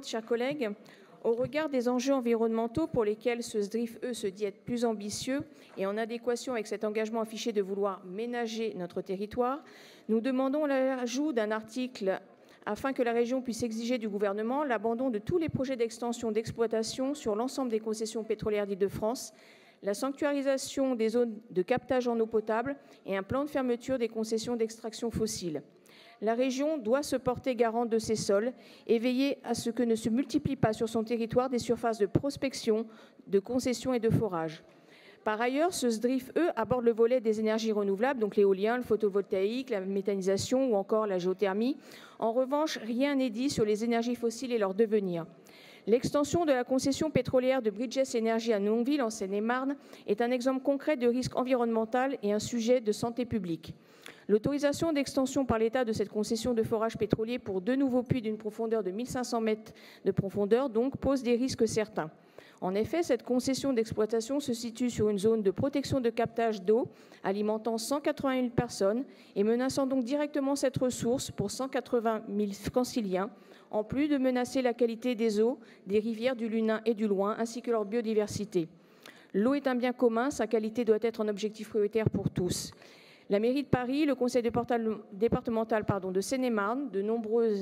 Chers collègues, au regard des enjeux environnementaux pour lesquels ce SDRIF-E se dit être plus ambitieux et en adéquation avec cet engagement affiché de vouloir ménager notre territoire, nous demandons l'ajout d'un article afin que la région puisse exiger du gouvernement l'abandon de tous les projets d'extension d'exploitation sur l'ensemble des concessions pétrolières d'Île-de-France, la sanctuarisation des zones de captage en eau potable et un plan de fermeture des concessions d'extraction fossile. La région doit se porter garante de ses sols et veiller à ce que ne se multiplient pas sur son territoire des surfaces de prospection, de concession et de forage. Par ailleurs, ce SDRIF-E aborde le volet des énergies renouvelables, donc l'éolien, le photovoltaïque, la méthanisation ou encore la géothermie. En revanche, rien n'est dit sur les énergies fossiles et leur devenir. L'extension de la concession pétrolière de Bridges Energy à Nonville, en Seine-et-Marne, est un exemple concret de risque environnemental et un sujet de santé publique. L'autorisation d'extension par l'État de cette concession de forage pétrolier pour 2 nouveaux puits d'une profondeur de 1500 mètres de profondeur donc pose des risques certains. En effet, cette concession d'exploitation se situe sur une zone de protection de captage d'eau alimentant 180 000 personnes et menaçant donc directement cette ressource pour 180 000 franciliens, en plus de menacer la qualité des eaux des rivières du Lunin et du Loing ainsi que leur biodiversité. L'eau est un bien commun, sa qualité doit être un objectif prioritaire pour tous. La mairie de Paris, le conseil départemental de Seine-et-Marne, de nombreux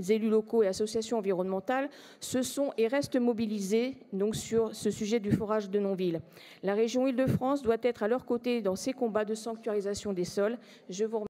élus locaux et associations environnementales se sont et restent mobilisés donc, sur ce sujet du forage de Nonville. La région Île-de-France doit être à leur côté dans ces combats de sanctuarisation des sols. Je vous remercie.